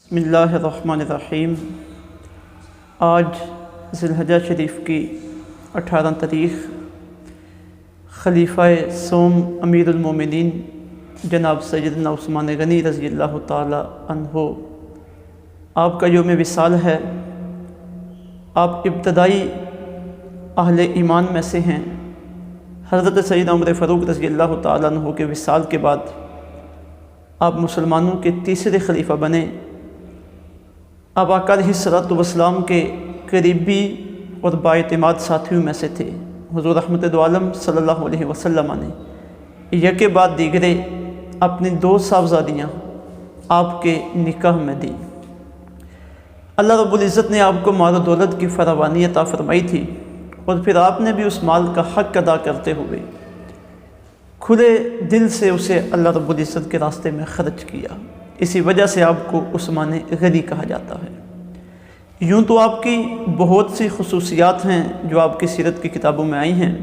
बिस्मिल्लाहिर्रहमानिर्रहीम। आज ज़िलहज्जा शरीफ की 18 तारीख़ खलीफ़ा सोम अमीरुल मोमिनीन जनाब सैयदना उस्मान गनी रज़ी अल्लाह ताला अन्हो आपका यौम विसाल है। आप इब्तदाई अहले ईमान में से हैं। हज़रत सैयदना उमर फ़ारूक रज़ी अल्लाह ताला अन्हो के विसाल के बाद आप मुसलमानों के तीसरे खलीफा बने। आप आका अलैहिस्सलातु वस्सलाम के करीबी और बाएतिमाद साथियों में से थे। हुज़ूर रहमत दो आलम सल्लल्लाहु अलैहि वसल्लम ने यके बाद दीगरे अपनी 2 साहबजादियाँ आपके निकाह में दी। अल्लाह रब्बुल इज़्ज़त ने आपको माल दौलत की फरावानी अता फरमाई थी और फिर आपने भी उस माल का हक़ अदा करते हुए खुले दिल से उसे अल्लाह रब्बुल इज़्ज़त के रास्ते में ख़र्च किया। इसी वजह से आपको उस्मान गनी कहा जाता है। यूँ तो आपकी बहुत सी खुसूसियात हैं जो आपकी सीरत की किताबों में आई हैं,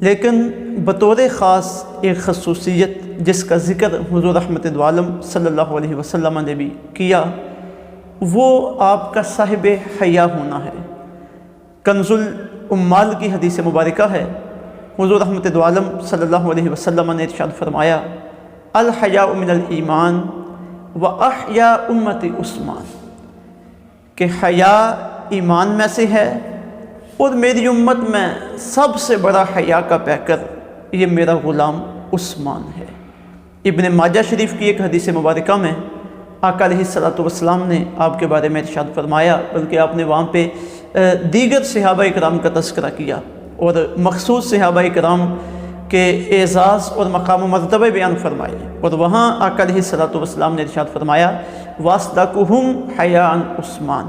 लेकिन बतौर ख़ास एक खसूसियत जिसका ज़िक्र हुज़ूर रहमत दो आलम सल्लल्लाहु अलैहि वसल्लम ने भी किया, वो आपका साहिब हया होना है। कंजुल उम्माल की हदीस मुबारका है। हुज़ूर रहमत दो आलम सल्लल्लाहु अलैहि वसल्लम ने इरशाद फरमाया, अल हया मिनल ईमान व अहया उम्मती उस्मान, कि हया ईमान में से है और मेरी उम्मत में सबसे बड़ा हया का पैकर ये मेरा ग़ुलाम उस्मान है। इब्न माजा शरीफ की एक हदीस मुबारका में आका अलैहिस्सलातु वस्सलाम ने आपके बारे में इरशाद फरमाया, बल्कि आपने वहाँ पे दीगर सहाबा इकराम का तज़किरा किया और मखसूस सहाबा इकराम के एज़ाज़ और मकाम मर्तबे बयान फरमाए। और वहाँ आका अलैहिस्सलातु वस्सलाम ने इरशाद फरमाया, वास्दकुहुम हयान उस्मान,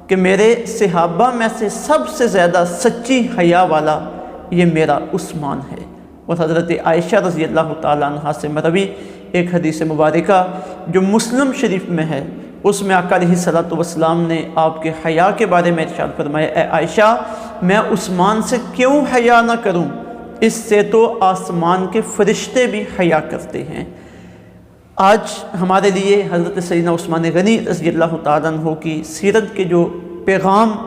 कि मेरे सहाबा में से सबसे ज़्यादा सच्ची हया वाला ये मेरा उस्मान है। और हज़रत आयशा रज़ी अल्लाह ताला अन्हा से मरवी एक हदीस मुबारका जो मुस्लिम शरीफ में है, उसमें आका अलैहिस्सलातु वस्सलाम ने आपके हया के बारे में इरशाद फरमाया, ए आयशा, मैं उस्मान से क्यों हया ना करूँ, इससे तो आसमान के फरिश्ते भी हया करते हैं। आज हमारे लिए हज़रत सैयदना उस्मान गनी रज़ी अल्लाह ताला अन्हु की सीरत के जो पैगाम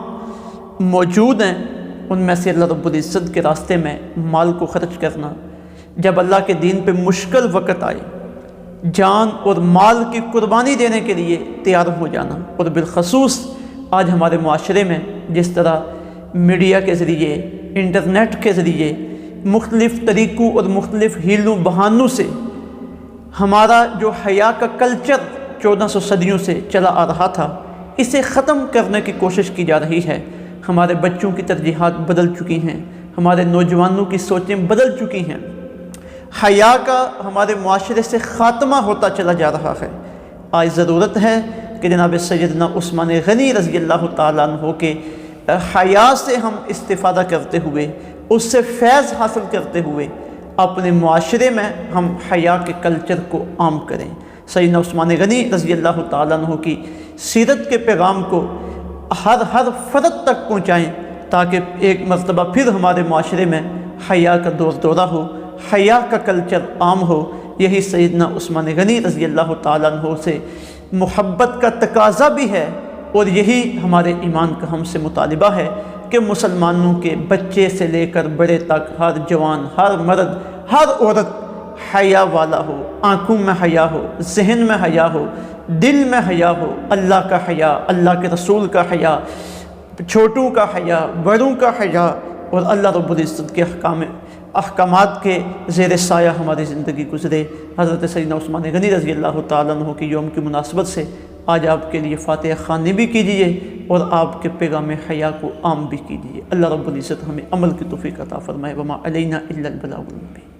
मौजूद हैं, उनमें से अल्लाह रब्बुल इज़्ज़त के रास्ते में माल को ख़र्च करना, जब अल्लाह के दीन पे मुश्किल वक़्त आए जान और माल की कुर्बानी देने के लिए तैयार हो जाना। और बिलखसूस आज हमारे माशरे में जिस तरह मीडिया के ज़रिए, इंटरनेट के ज़रिए मुख्तलिफ़ तरीक़ों और मुख्तलिफ़ हीलों बहानों से हमारा जो हया का कल्चर 1400 सदियों से चला आ रहा था, इसे ख़त्म करने की कोशिश की जा रही है। हमारे बच्चों की तरजीहात बदल चुकी हैं, हमारे नौजवानों की सोचें बदल चुकी हैं। हया का हमारे मुआशरे से ख़ात्मा होता चला जा रहा है। आज ज़रूरत है कि जनाब सैयदना उस्मान गनी रज़ी अल्लाह ताला अन्हु के हया से हम इस्तिफ़ादा करते हुए, उससे फैज़ हासिल करते हुए अपने मुआशरे में हम हया के कल्चर को आम करें। सैयदना उस्मान गनी रज़ी अल्लाह ताला अन्हु की सीरत के पैगाम को हर फ़र्द तक पहुँचाएँ, ताकि एक मरतबा फिर हमारे मुआशरे में हया का दौर दौरा हो, हया का कल्चर आम हो। यही सैयदना उस्मान गनी रज़ी अल्लाह ताला अन्हु से मोहब्बत का तकाज़ा भी है, और यही हमारे ईमान का हमसे मुतालिबा है कि मुसलमानों के बच्चे से लेकर बड़े तक हर जवान, हर मर्द, हर औरत हया वाला हो, आँखों में हया हो, जहन में हया हो, दिल में हया हो। अल्लाह का हया, अल्लाह के रसूल का हया, छोटों का हया, बड़ों का हया, और अल्लाह रब्बुल इज़्ज़त के अहकामात के ज़ेर साया हमारी ज़िंदगी गुज़रे। हज़रत सैयदना उस्मान गनी रज़ी अल्लाह ताला अन्हु की यौम की मुनासबत से आज आपके लिए फ़ातिहा ख़वानी भी कीजिए और आपके पैगाम हया को आम भी कीजिए। अल्लाह रब्बुल इज़्ज़त हमें अमल की तौफ़ीक़ अता फ़रमाए। वमा अलैना इल्लल बलागुल मुबीन।